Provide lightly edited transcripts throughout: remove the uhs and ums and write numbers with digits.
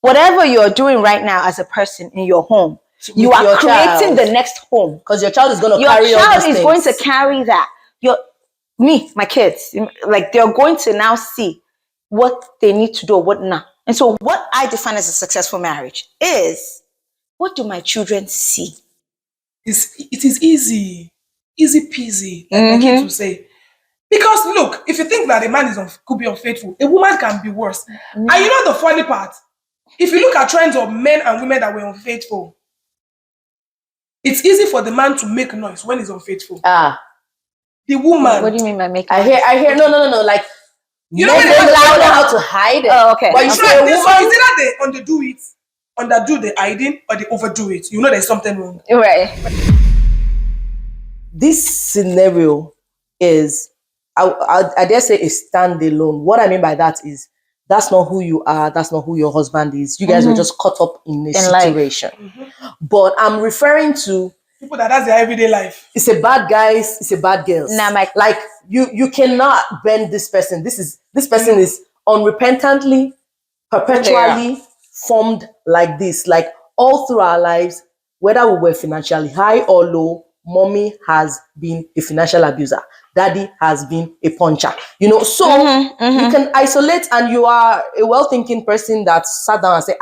whatever you're doing right now as a person in your home, you are creating the next home. Because your child is going to carry all these things. Your child is going to carry that. My kids, like they're going to now see what they need to do or what not. And so what I define as a successful marriage is, what do my children see? It is easy peasy, like my kids will say. Because look, if you think that a man could be unfaithful, a woman can be worse. And you know the funny part? If you look at trends of men and women that were unfaithful, it's easy for the man to make noise when he's unfaithful. The woman. What do you mean by making noise? I hear. No. Like, you know, they know how to hide it. Oh, okay. But you say a woman, it's either they underdo the hiding, or they overdo it. You know, there's something wrong. Right. This scenario is, I dare say, a standalone. What I mean by that is, that's not who you are. That's not who your husband is. You guys were just caught up in a situation. But I'm referring to people that's their everyday life. It's a bad guys. It's a bad girls. Like you cannot bend this person. This person is unrepentantly, perpetually formed like this. Like all through our lives, whether we were financially high or low, mommy has been a financial abuser. Daddy has been a puncher. You know, so you can isolate, and you are a well-thinking person that sat down and said,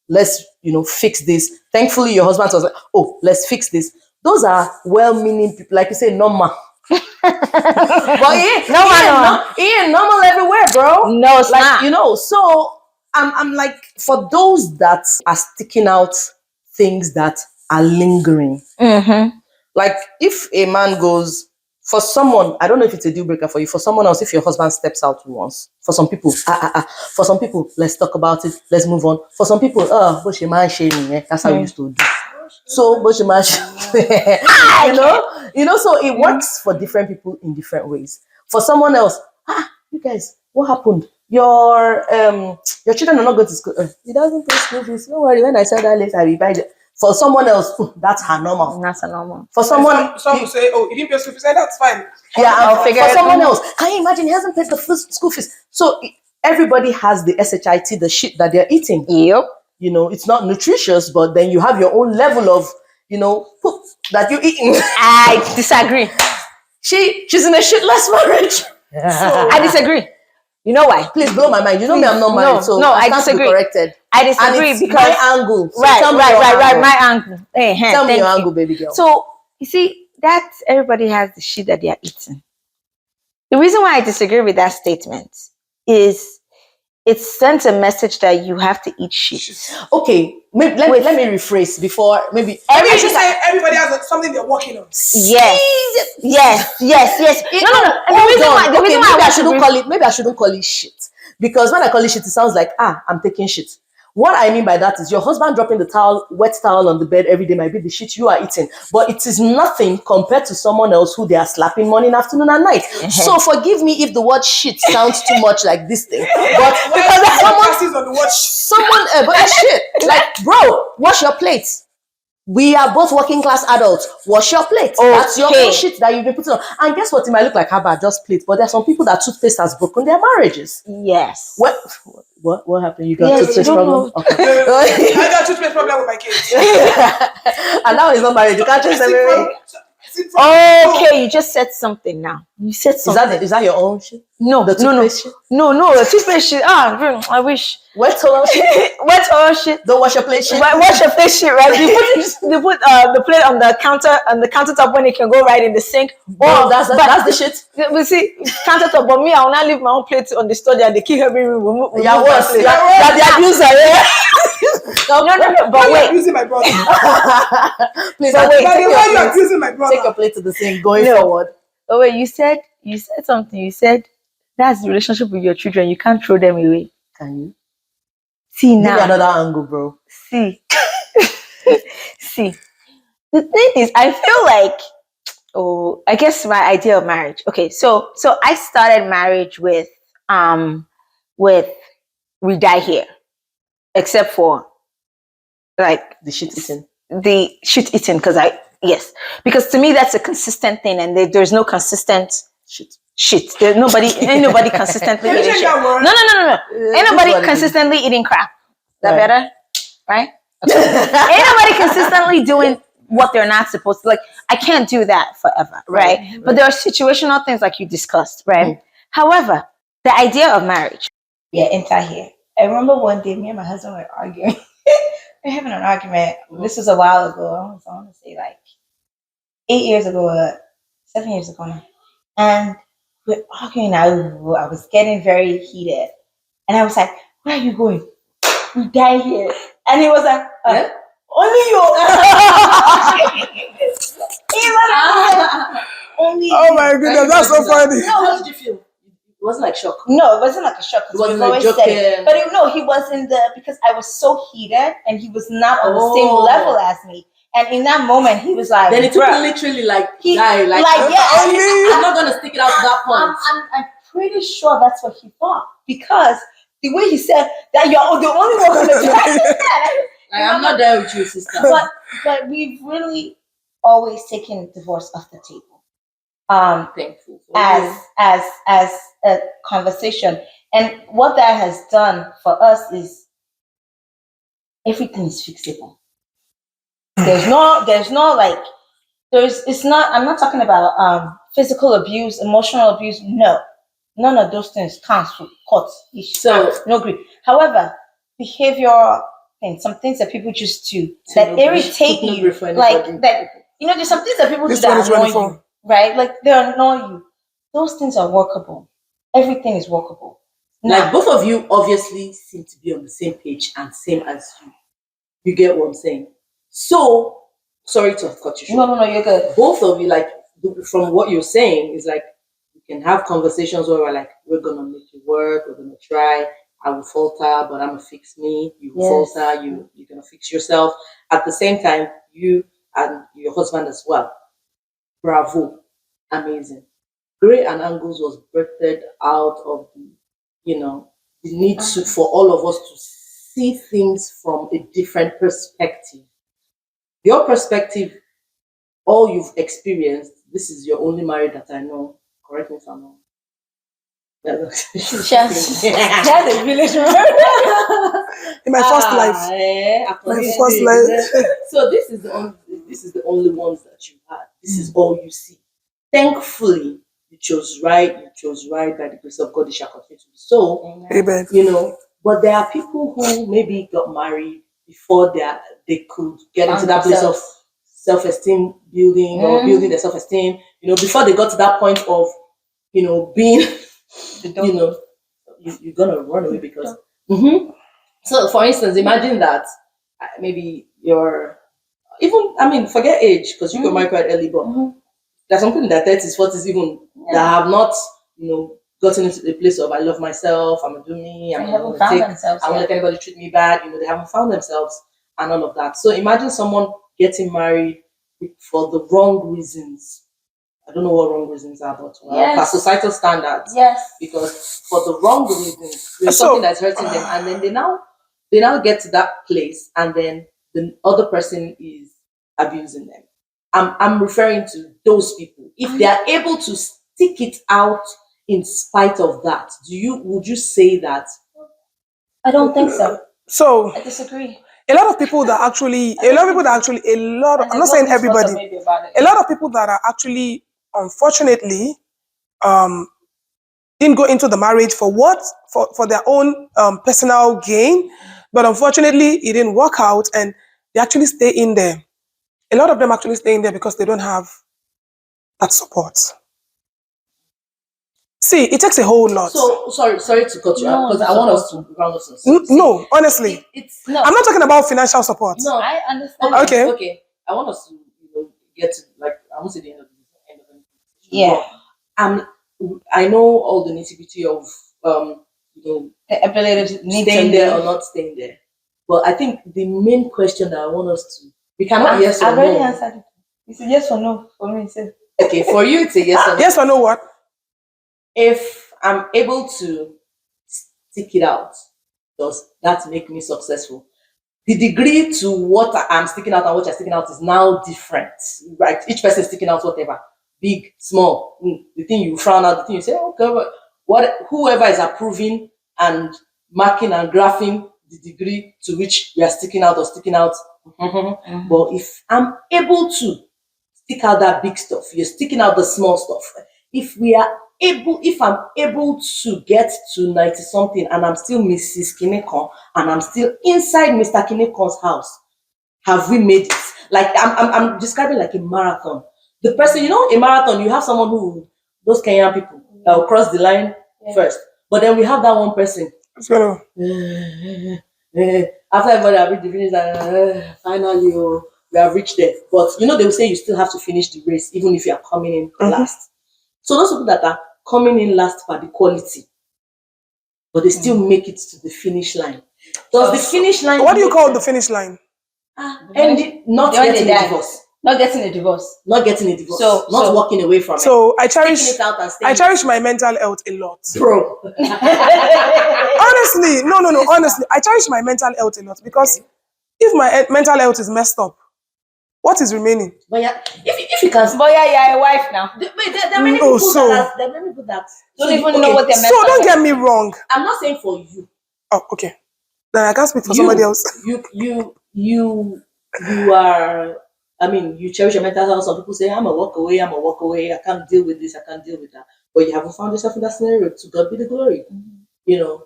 let's, fix this. Thankfully, your husband was like, let's fix this. Those are well-meaning people, like you say, normal. But he ain't normal everywhere, bro. No, it's not. So I'm like, for those that are sticking out things that are lingering, like if a man goes, for someone, I don't know if it's a deal breaker for you. For someone else, if your husband steps out once, for some people, for some people, let's talk about it. Let's move on. For some people, but she man shaming. That's how you used to do. So, but she man, so it works for different people in different ways. For someone else, you guys, what happened? Your children are not going to school. He doesn't pay school fees. Don't worry. When I sell that later, I will buy it. For someone else, that's her normal. That's a normal. For someone, some will say, "Oh, he didn't pay school fees." That's fine. Yeah, I'll figure it out. For someone else, can you imagine? He hasn't paid the school fees. So everybody has the shit, the shit that they're eating. Yep. It's not nutritious, but then you have your own level of, poop that you're eating. I disagree. She's in a shitless marriage. I disagree. You know why? Please blow my mind. You know me, I'm not married, so I disagree. Corrected. I disagree because my angle. So right. My angle. Tell me your angle, baby girl. So you see, that everybody has the shit that they are eating. The reason why I disagree with that statement is it sends a message that you have to eat shit. Okay, let me rephrase before maybe. Everybody should say everybody has something they're working on. Yes. The reason why maybe I shouldn't call it shit, because when I call it shit, it sounds like I'm taking shit. What I mean by that is your husband dropping the wet towel on the bed every day might be the shit you are eating, but it is nothing compared to someone else who they are slapping morning, afternoon, and night. So forgive me if the word shit sounds too much like this thing, but because someone, but it's shit. Like, bro, wash your plates. We are both working class adults. Wash your plate. Okay. That's your own shit that you've been putting on. And guess what? It might look like how just plate, but there are some people that toothpaste has broken their marriages. Yes. What happened? You got toothpaste problem? Okay. I got toothpaste problem with my kids. And now he's not married. You can't just say okay, you just said something now. You said something. Is that your own shit? No, the toothpaste shit? No, the toothpaste shit. I wish. Wet towel shit. Wet towel shit. Don't wash your plate shit. Wash your plate shit, right? They put the plate on the countertop when it can go right in the sink. Oh, that's the shit. We see countertop, but me, I will not leave my own plate on the store. They keep helping me remove. Yeah, worse. That's the abuser. Yeah. No. But wait. Using my brother. Please, why are you accusing my brother? Take your plate to the sink going forward. Oh wait, you said something. You said that's the relationship with your children. You can't throw them away. Can you? See now. Maybe another angle, bro. See. The thing is, I feel like, I guess my idea of marriage. Okay, so I started marriage with we die here, except for like the shit eating. Because to me that's a consistent thing, and there's no consistent shit. Ain't nobody consistently eating shit. No. Ain't nobody consistently eating crap. that better? Right? Okay. Ain't nobody consistently doing what they're not supposed to. Like, I can't do that forever, right? But there are situational things like you discussed, right? However, the idea of marriage. Yeah, enter here. I remember one day me and my husband were arguing. We're having an argument. This was a while ago. I want to say like 8 years ago, 7 years ago now. And we're arguing. I was getting very heated. And I was like, where are you going? We die here. And he was like, only you. Only Oh my goodness, that's so funny. No, how did you feel? It wasn't like shock. No, it wasn't like a shock. It wasn't like joking. But he wasn't because I was so heated and he was not on the same level as me. And in that moment, he was like, then it took literally like, I'm not going to stick it out to that point. I'm pretty sure that's what he thought because the way he said that you're the only one going to do that. I'm not there with you, sister. But we've really always taken divorce off the table. Thankful as a conversation. And what that has done for us is everything is fixable. It's not, I'm not talking about physical abuse, emotional abuse. No. None of those things cancel, cut, so no grief. However, behavioral things, some things that people just do that irritate you, like that. There's some things that people do that annoy you, right? Like they annoy you. Those things are workable. Everything is workable. Like both of you obviously seem to be on the same page and same as you. You get what I'm saying? So sorry to have cut you short. No, you're good. Both of you, like from what you're saying, is like we can have conversations where we're like, we're gonna make it work, we're gonna try. I will falter, but I'm gonna fix me. You will falter, you're gonna fix yourself. At the same time, you and your husband as well. Bravo. Amazing. Grey and Angles was birthed out of the need for all of us to see things from a different perspective. Your perspective, all you've experienced, this is your only marriage that I know. Correct me if I'm wrong. She has a village in my first life. My first life. So this is the only ones that you had. This is all you see. Thankfully, you chose right. You chose right by the grace of God. It shall continue to be so. Amen. But there are people who maybe got married before they could get into that place of self-esteem building or building their self-esteem. Before they got to that point of being. You're gonna run away because. So, for instance, imagine that maybe you're forget age because you got married quite early, but there's something in their 30s, 40s, even that have not, gotten into the place of I love myself, I'm gonna do me, I won't let anybody treat me bad. They haven't found themselves and all of that. So imagine someone getting married for the wrong reasons. I don't know what wrong reasons are, but per societal standards. Yes. Because for the wrong reasons, there's something that's hurting them, and then they now get to that place, and then the other person is abusing them. I'm referring to those people. If they are able to stick it out in spite of that, would you say that? I don't think so. So I disagree. A lot of people that actually, I'm not saying everybody, a lot of people that are actually, unfortunately, didn't go into the marriage for their own personal gain, but unfortunately it didn't work out and they actually stay in there. A lot of them actually stay in there because they don't have that support. See, it takes a whole lot. So sorry to cut you out because I want us to round us. No, honestly, I'm not talking about financial support. No, I understand. Okay. I want us to get to I won't say the end of the yeah. I know all the nitty-gritty of the ability to staying there or not staying there, but I think the main question that I want us to we cannot yes or no. I've already answered it. It's a yes or no for me. Okay, for you it's a yes or no. Yes or no what? If I'm able to stick it out, does that make me successful? The degree to what I'm sticking out and what you're sticking out is now different, right? Each person is sticking out whatever, big, small. The thing you frown out, the thing you say, okay, whoever is approving and marking and graphing the degree to which we are sticking out or sticking out. But if I'm able to stick out that big stuff, you're sticking out the small stuff. If I'm able to get to 90 something and I'm still Mrs. Kinekon and I'm still inside Mr. Kinekon's house, have we made it? Like I'm describing like a marathon. The person, a marathon, you have someone those Kenyan people that will cross the line first. But then we have that one person. After everybody have reached the finish line, finally, we have reached there. But they will say you still have to finish the race, even if you are coming in last. So those people that are coming in last for the quality, but they still make it to the finish line. Does the finish line? What do you call the finish line? Not getting a divorce. Not getting a divorce. Not getting a divorce. So walking away from it. So I cherish my mental health a lot. Bro. Honestly, no. Honestly, I cherish my mental health a lot because if my mental health is messed up, what is remaining? But yeah, if you can. But yeah, you're a wife now. There are many people that don't even know what they're meant. So don't get me wrong. I'm not saying for you. Oh, okay. Then I can't speak for somebody else. You are. I mean, you cherish your mental health. Some people say, I'm a walk away. I can't deal with this. I can't deal with that. But you haven't found yourself in that scenario. To God be the glory.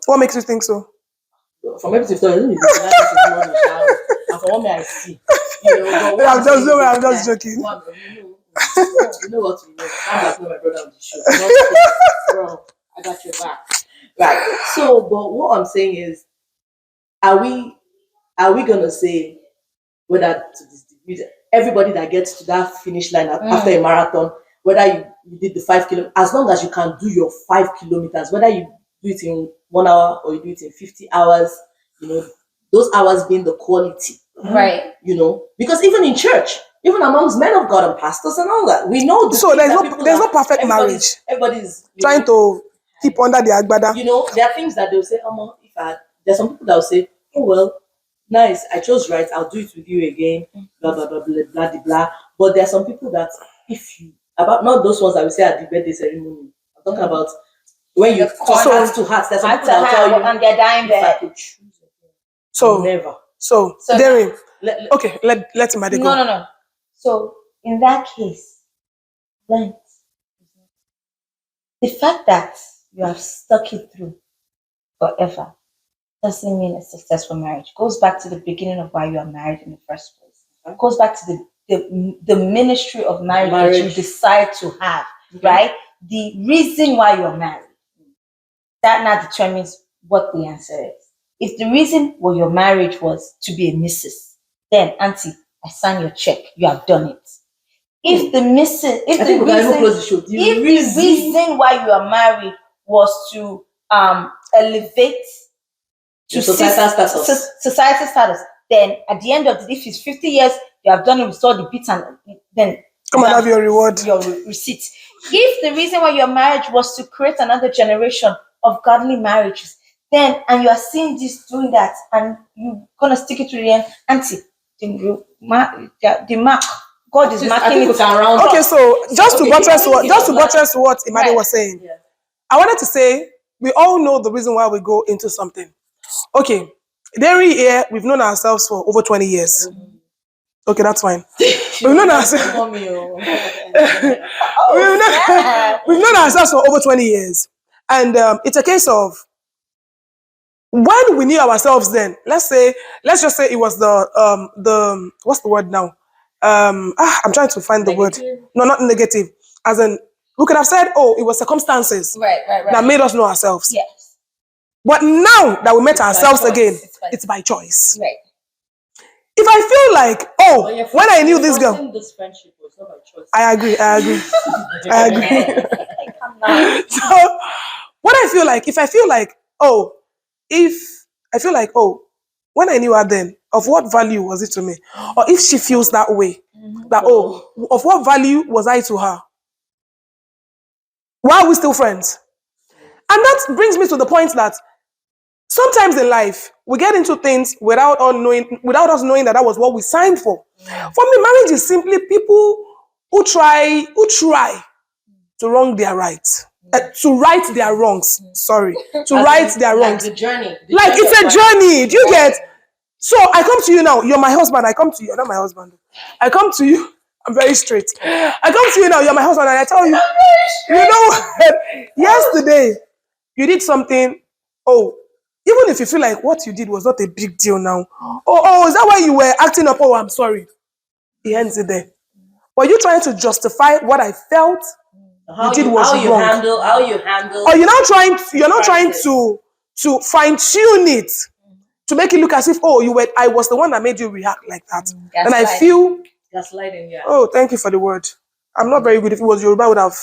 What makes you think so? From everything story, and from what I see, I'm just joking. You know what we know. I'm like my brother on the show. Bro, I got your back. Right. So, but what I'm saying is, are we gonna say whether to this degree, everybody that gets to that finish line after a marathon, whether you did the 5 kilometers, as long as you can do your 5 kilometers, whether you do it in 1 hour or you do it in 50 hours, those hours being the quality. Right. Because even in church, even amongst men of God and pastors and all that, we know. So there's no perfect marriage. Everybody's trying to keep under the agbada. There are things that they'll say, there's some people that will say, oh well, nice, I chose right, I'll do it with you again, blah blah blah blah blah blah blah. But there are some people that not those ones that we say at the birthday ceremony. I'm talking about when you talk heart to heart. There's some people that will tell you on their dying bed. So never. So Darren, okay, let Imade go. No. So in that case, then the fact that you have stuck it through forever doesn't mean a successful marriage. Goes back to the beginning of why you are married in the first place. It goes back to the ministry of marriage that you decide to have, right? The reason why you're married. That now determines what the answer is. If the reason for your marriage was to be a missus, then auntie, I sign your check. You have done it. If the reason why you are married was to elevate to societal status, then at the end of the day, if it's 50 years, you have done it with all the bits, and then come and have your reward, your receipt. If the reason why your marriage was to create another generation of godly marriages, then and you are seeing this doing that, and you're gonna stick it to the end, auntie, the mark. God is marking it around. Okay, so just to buttress what Imade was saying, I wanted to say we all know the reason why we go into something. Okay, Derry here, we've known ourselves for over 20 years. Okay, that's fine. We've known ourselves. We've known ourselves for over 20 years, and it's a case of when we knew ourselves. Then let's just say it was the what's the word now? I'm trying to find the word. No, not negative. As in, we could have said, "Oh, it was circumstances that made us know ourselves." Yes. But now that we met ourselves again, it's by choice. Right. If I feel like, when I knew this girl, this friendship was not by choice. I agree. So, what I feel like, if I feel like, when I knew her then, of what value was it to me? Or if she feels that way, that, of what value was I to her? Why are we still friends? And that brings me to the point that sometimes in life, we get into things without us knowing that was what we signed for. For me, marriage is simply people who try to wrong their rights. to right their wrongs. Sorry, to right their wrongs. The journey. Like it's a journey. Do you get? So I come to you now. You're my husband. I come to you. You're not my husband. I come to you. I'm very straight. I come to you now. You're my husband, and I tell you, you know what? Yesterday you did something. Oh, even if you feel like what you did was not a big deal now. Oh, is that why you were acting up? Oh, I'm sorry. He ends it there. Were you trying to justify what I felt you did was wrong? How you handle. Or you're not trying to fine tune it to make it look as if I was the one that made you react like that. And I feel gaslighting. Yeah. Oh, thank you for the word. I'm not very good. If it was Yoruba, I would have.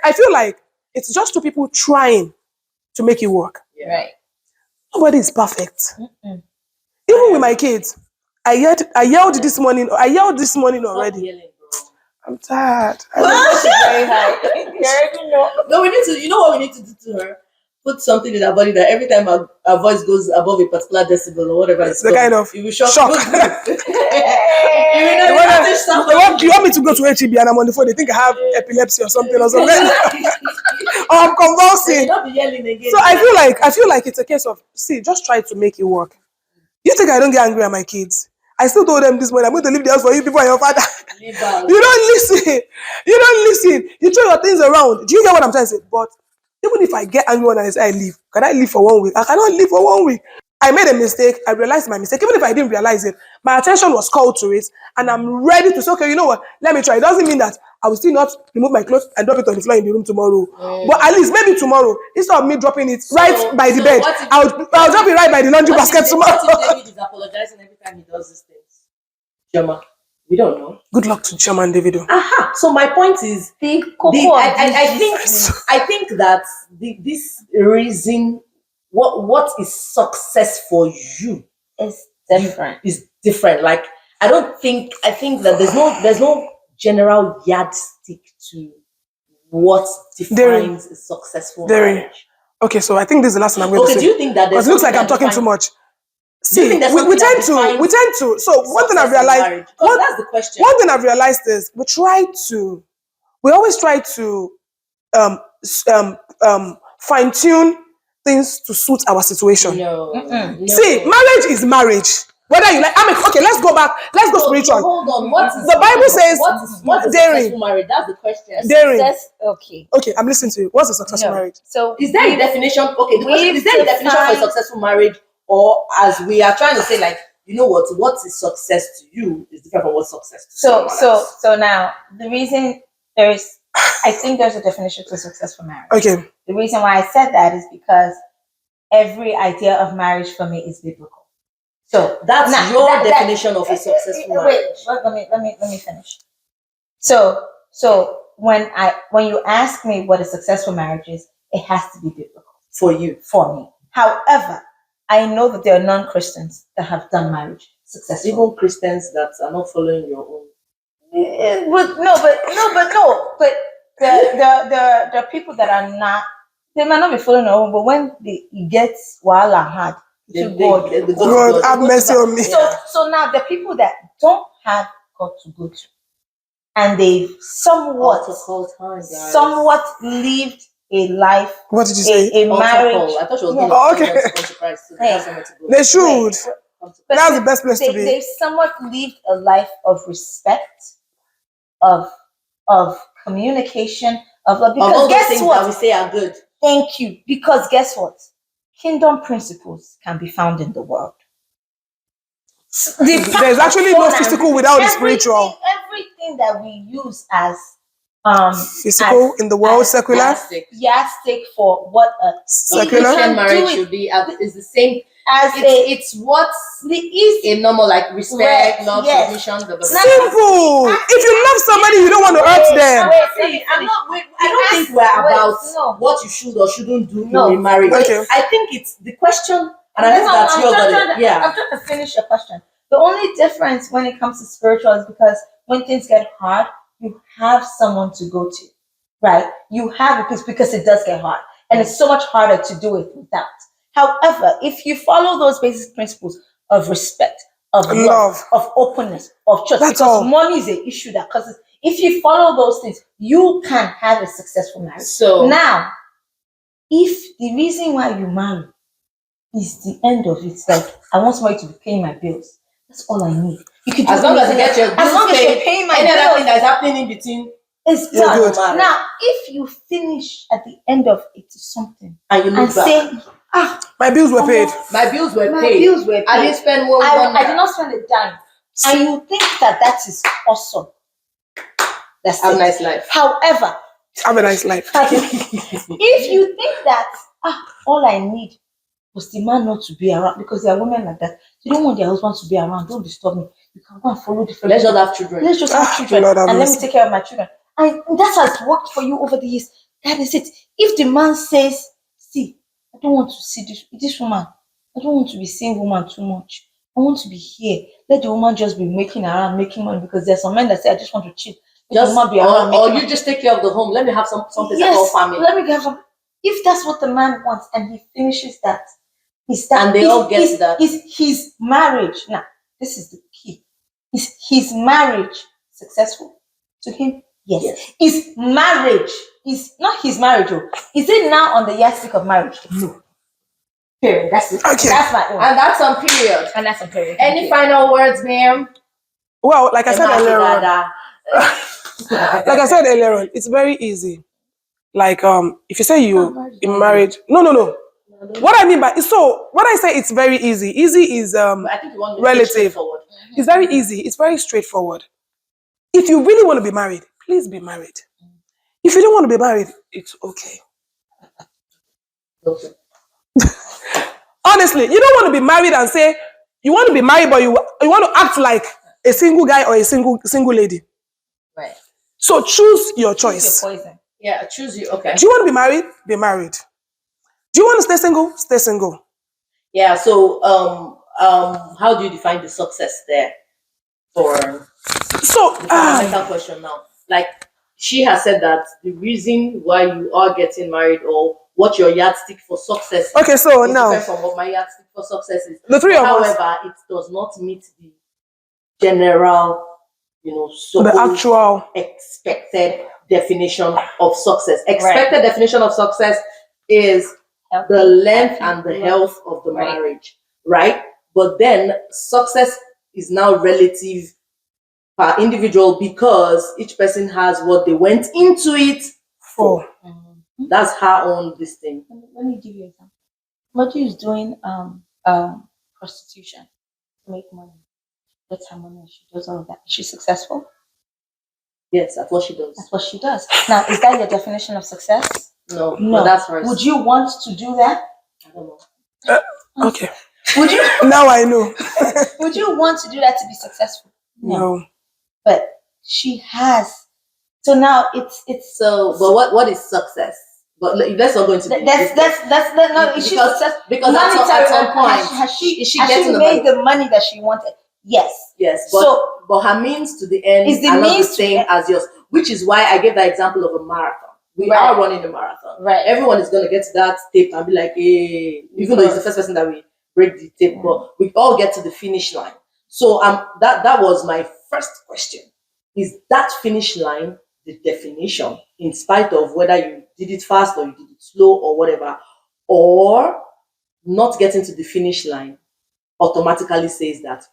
I feel like it's just two people trying to make it work. Yeah. Right. Nobody is perfect. Even with my kids, I yelled this morning already. Yelling, I'm tired. Very high. No, we need to. You know what we need to do to her? Put something in her body that every time her voice goes above a particular decibel or whatever it's the kind of you will shock. You want me to go to HEB and I'm on the phone? They think I have epilepsy or something. Or I'm convulsing. Not be yelling again. So I feel like it's a case of just try to make it work. You think I don't get angry at my kids? I still told them this morning, I'm going to leave the house for you before your father. You don't listen. You throw your things around. Do you get what I'm trying to say? But even if I get angry when I say I leave, can I leave for 1 week? I cannot leave for 1 week. I made a mistake. I realized my mistake. Even if I didn't realize it, my attention was called to it. And I'm ready to say, okay, you know what? Let me try. It doesn't mean that I will still not remove my clothes and drop it on the floor in the room tomorrow. But at least maybe tomorrow, instead of me dropping it right by the bed, I'll drop it right by the laundry basket tomorrow. What if David is apologizing every time he does these things? Chema, we don't know. Good luck to Chema and Davido. So my point is, I think that this reason, what is success for you is different. Like I think that there's no general yardstick to what defines a successful marriage. Okay, so I think this is the last thing I'm going to say. Do you think that because it looks like I'm talking too much? See, we tend to. So one thing I've realized. That's the question. One thing I've realized is we always try to fine tune things to suit our situation. No. See, marriage is marriage. Whether you like, let's go back. Let's go spiritual. Hold on. The Bible says, what is successful marriage? That's the question. Okay, I'm listening to you. What's a successful marriage? So, is there a definition? Okay, the question is there a definition for a successful marriage, or as we are trying to say, like, you know what is success to you is different from what success to someone else. So now the reason I think there's a definition to successful marriage. Okay. The reason why I said that is because every idea of marriage for me is biblical. So that's your definition of a successful marriage. Wait, let me finish. So when you ask me what a successful marriage is, it has to be biblical for you, for me. However, I know that there are non-Christians that have done marriage successfully. Even Christians that are not following your own. But there are people that are not. They might not be following their own, but when it gets hard. God have mercy on me. So now the people that don't have God to go to, and they've somewhat lived a life. What did you say? A marriage. I thought she was going to Christ. They should. That's the best place to be. They've somewhat lived a life of respect, of communication, of love. Because guess what? That we say are good. Thank you. Because guess what? Kingdom principles can be found in the world. There's actually no physical without the spiritual. Everything that we use as physical in the world, secular. Yardstick for what a secular marriage should be is the same as it's what's a normal, like respect, love, submission. Simple. If you love somebody, you don't want to hurt them. I don't think we're about what you should or shouldn't do in marriage. Okay. I think it's the question, and I think that's your body. I'm trying to finish your question. The only difference when it comes to spiritual is because when things get hard, you have someone to go to, right? You have it because it does get hard, and it's so much harder to do it without. However, if you follow those basic principles of respect, of love, of openness, of trust. That's because all. money is an issue that causes. If you follow those things, you can have a successful marriage. So now, if the reason why you marry is the end of it, like I want somebody to be paying my bills. That's all I need. You can do as long as you get your as bills long as paid, you're paying my any other thing bills, that's happening in between, it's You're done. good. Now, if you finish at the end of 80 something and you and look back, say, My bills were paid. my bills were my paid. bills were paid. I didn't spend one. I did not spend a dime. And you think that is awesome. That's Have it. a nice life. However, Have a nice life. if you think that all I need was the man not to be around, because there are women like that, they don't want their husband to be around. Don't disturb me. You can go and follow different. Let's just have children. Let's just have children, Lord have and let me mercy. take care of my children. And that has worked for you over the years. That is it. If the man says, "See, I don't want to see this woman. I don't want to be seeing woman too much. I want to be here. Let the woman just be making around, making money." Because there's some men that say, "I just want to chill. Let the woman be around, or making you money." just take care of the home. Let me have something Yes, called family. let me have some. If that's what the man wants, and he finishes that, And they all get that. Is his marriage now? This is the key. Is his marriage successful to him? Yes. Is marriage is not his marriage? Oh, is it now on the yardstick of marriage? No. Period. That's it. Okay. That's my own. And that's on period. And that's on period. Any final words, ma'am? Well, like I said earlier on, Dada. like I said earlier on, it's very easy. Like if you say you in marriage, no. What I mean by so when I say it's very easy, easy is I think you want to relative. straightforward. It's very easy. It's very straightforward. If you really want to be married, please be married. If you don't want to be married, it's okay. Okay. Honestly, you don't want to be married and say you want to be married, but you want to act like a single guy or a single lady. Right. So choose your choice. Your poison. Yeah, choose you. Okay. Do you want to be married? Be married. Do you want to stay single? Stay single. Yeah. So, how do you define the success there? For So the fundamental question now, like she has said that the reason why you are getting married or what your yardstick for success is, okay, so is now different from what my yardstick for success is. the three of us, However, it does not meet the general, the actual expected definition of success. Expected definition of success is Healthy, the length happy, and the love. health of the Right. marriage, right? But then success is now relative per individual because each person has what they went into it for. That's her own this thing. Let me give you an example. Somebody is doing prostitution to make money. That's harmonious. She does all of that. Is she successful? Yes, that's what she does. That's what she does. Now, is that your definition of success? No, No. but that's hers. Would you want to do that? I don't know. okay. Would you? Now I know. Would you want to do that to be successful? No. But she has. So now it's so. But what is success? But let's not go into that's no. Is she successful? Because at some point, has she getting made the money that she wanted? Yes. Yes. But her means to the end is the are not the means same as yours, which is why I gave that example of a marathon. We are running a marathon. Right. Everyone is going to get to that tape and be like, hey, even though it's the first person that we break the tape, but we all get to the finish line. So that was my first question. Is that finish line the definition, in spite of whether you did it fast or you did it slow or whatever, or not getting to the finish line automatically says that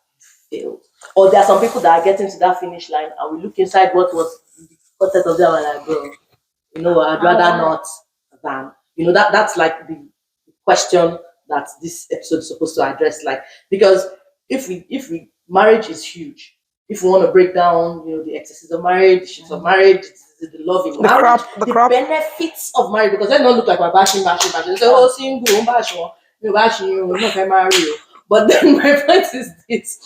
you failed? Or there are some people that are getting to that finish line and we look inside what was the content of them and like, bro, I'd rather not than, that's like the question that this episode is supposed to address. Like, because if we marriage is huge. If we want to break down, the excesses of marriage, the shits of marriage, the love in marriage, the benefits of marriage, because they don't look like we're bashing. They say, oh, single, bashing, marry. But then my point is this.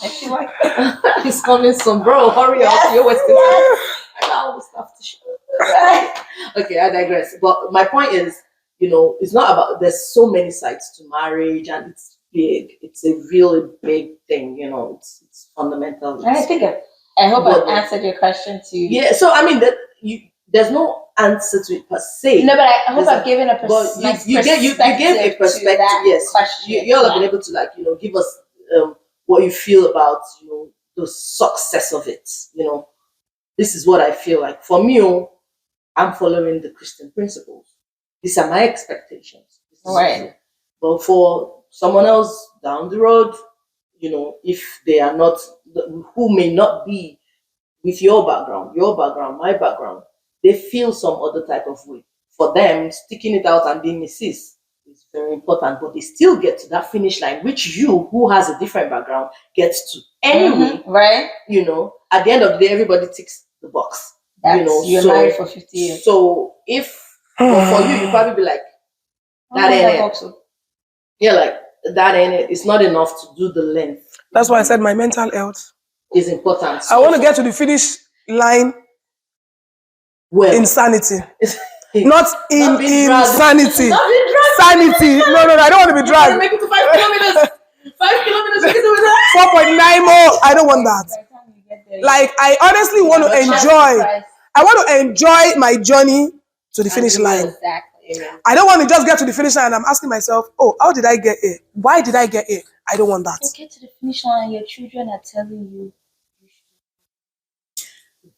It's coming some, bro, hurry up, you're wasting time. I got all the stuff to show. Right. Okay, I digress. But my point is, it's not about, there's so many sides to marriage and it's big. It's a really big thing, it's fundamental. I hope I've answered your question too. Yeah, so I mean there's no answer to it per se. No, but I hope I've given a perspective. You gave a perspective. Yes, you all have been able to give us what you feel about, the success of it. This is what I feel like. For me, I'm following the Christian principles. These are my expectations. Right. But for someone else down the road, if they are not, who may not be with your background, my background, they feel some other type of way. For them, sticking it out and being missus is very important, but they still get to that finish line, which you, who has a different background, gets to anyway. Right. At the end of the day, everybody ticks the box. You're married for 50 years. So but for you probably be like, that ain't it. Yeah, like that ain't it. It's not enough to do the length. That's why I said my mental health is important. I want to get to the finish line. Insanity. Not insanity. Sanity. No, I don't want to be dragged. Make it to 5 kilometers. 5 kilometers. 4.9 more. I don't want that. Like, I honestly want to enjoy. I want to enjoy my journey to the finish line. Exactly. I don't want to just get to the finish line and I'm asking myself, oh, how did I get here? Why did I get here? I don't want that. You get to the finish line and your children are telling you.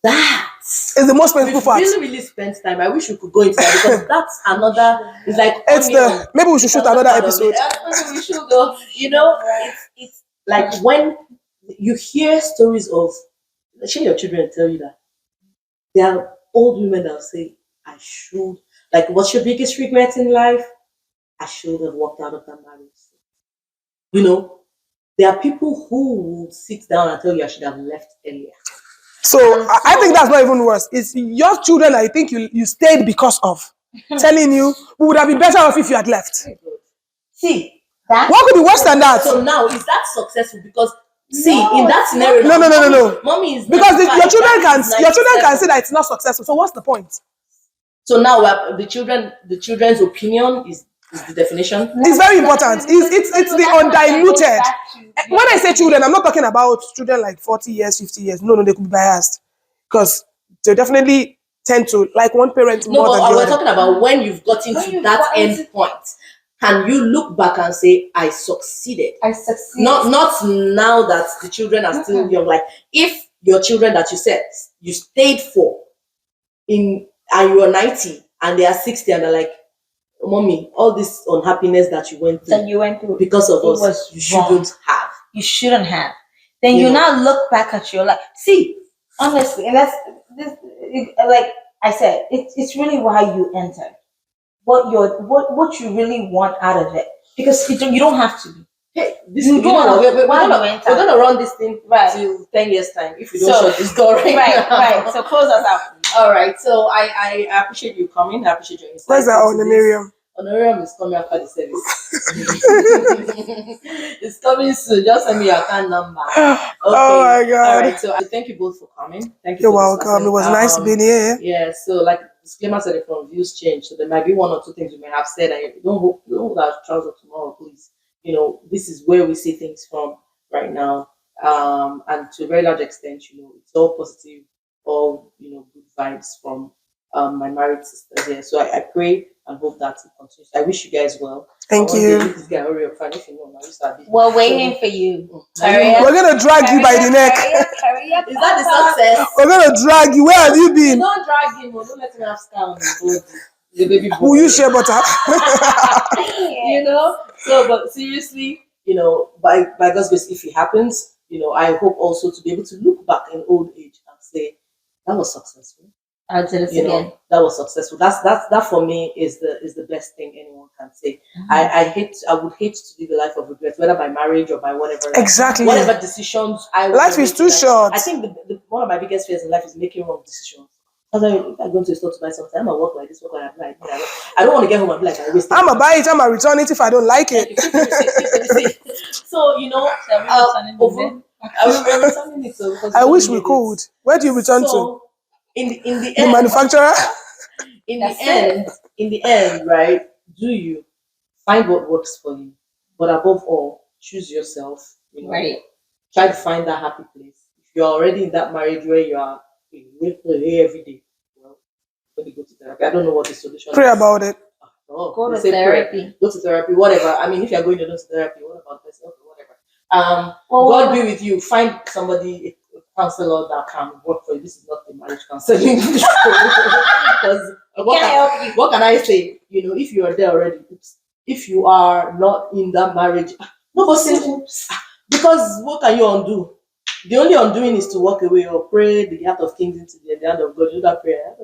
That is the most painful part. Really spent time. I wish we could go into that because that's another. It's like maybe we should shoot another episode. We should go. It's like when you hear stories of. Share your children tell you that there are old women that will say, "I should." Like, what's your biggest regret in life? I should have walked out of that marriage. There are people who will sit down and tell you I should have left earlier. So I think that's not even worse. It's your children I think you stayed because of. Telling you, we would have been better off if you had left. See, what could be worse than that? So now, is that successful? Because in that scenario, no. Mommy is because your children can say that it's not successful. So what's the point? So now the children's opinion is the definition. It's very important. It's the undiluted. When I say children, I'm not talking about children like 40 years, 50 years. No, they could be biased. Because they definitely tend to like one parent more than the other. We're talking about when you've gotten to that end point. Can you look back and say, I succeeded? Not now that the children are still young. Like, if your children that you said you stayed for and you are 90 and they are 60 and they're like, Mommy, all this unhappiness that you went through because of us, you shouldn't have. Then you now look back at your life. See, honestly, and that's this. Like I said, it's really why you enter. What you really want out of it, because you don't have to be. Hey, we're gonna run this thing till 10 years time if we don't shut this door right. So close us out. All right. So I appreciate you coming. I appreciate your insight. Where's that honorarium? Honorarium is coming after the service. It's coming soon. Just send me your account number. Okay. Oh my God. All right. So I thank you both for coming. Thank you. You're welcome. It was nice being here. Yeah. So like disclaimer said, from views change. So there might be one or two things we may have said. And don't hold our trousers tomorrow, please. This is where we see things from right now. And to a very large extent, it's all positive, all, good vibes from my married sister here. So I pray and hope that it continues. I wish you guys well. Thank you. This guy, hurry up, if you know, now we're waiting for you. We're going to drag you by the neck. Hurry up. Is that the success? We're going to drag you. Where have you been? Don't drag him. Don't let him have scar. The baby boy. Will you share butter? So, but seriously, by God's grace, if it happens, I hope also to be able to look back in old age and say, that was successful. I'll do this again. That was successful. That for me is the best thing anyone can say. I would hate to live a life of regret, whether by marriage or by whatever. Exactly. Whatever decisions life is too short. I think one of my biggest fears in life is making wrong decisions. If I go to a store to buy something, I'm gonna work like this, work like that. I don't want to get home and be like, I wasted. I'm gonna buy it, I'm gonna return it if I don't like it. So returning it. I wish we could. Where do you return to? In the end, the manufacturer. In the end, right? Do you find what works for you, but above all, choose yourself. Right. Try to find that happy place. If you're already in that marriage where you are. Wait for every day. Well, let me go to therapy. I don't know what the solution Pray is. about it. Go to therapy. Go to therapy, whatever. I mean, if you're going to therapy, what about this? Okay, whatever. God be with you. Find somebody, a counselor that can work for you. This is not a marriage counseling because what can I say? You know, if you are there already, oops. If you are not in that marriage, nobody say oops, because what can you undo? The only undoing is to walk away or pray the heart of kings into the hand of God. Do that prayer.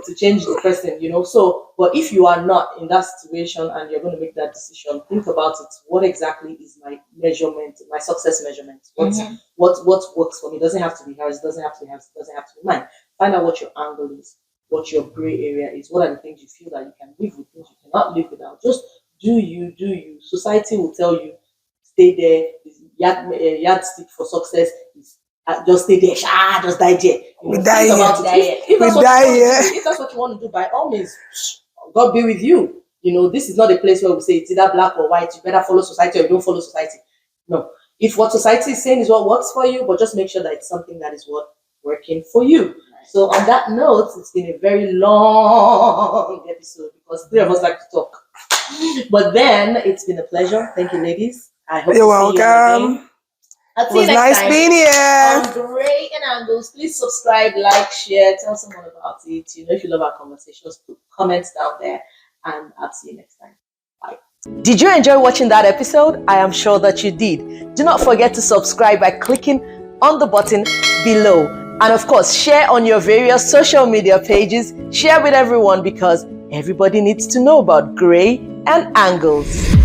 To change the person, you know. So, but if you are not in that situation and you're going to make that decision, think about it. What exactly is my measurement, my success measurement? What works for me? It doesn't have to be hers. It doesn't have to be hers. It doesn't have to be mine. Find out what your angle is, what your gray area is. What are the things you feel that you can live with, things you cannot live without. Just do you, do you. Society will tell you, stay there. Yardstick for success is just stay there, just die there. We die here. If that's what you want to do, by all means, God be with you. You know, this is not a place where we say it's either black or white. You better follow society or you don't follow society. No. If what society is saying is what works for you, but just make sure that it's something that is what working for you. So on that note, it's been a very long episode because three of us like to talk. But then it's been a pleasure. Thank you, ladies. I hope You're to see welcome. you again. I'll see It you was next nice time being here. on Gray and Angles. Please subscribe, like, share, tell someone about it. You know, if you love our conversations, put comments down there, and I'll see you next time. Bye. Did you enjoy watching that episode? I am sure that you did. Do not forget to subscribe by clicking on the button below. And of course, share on your various social media pages. Share with everyone because everybody needs to know about Gray and Angles.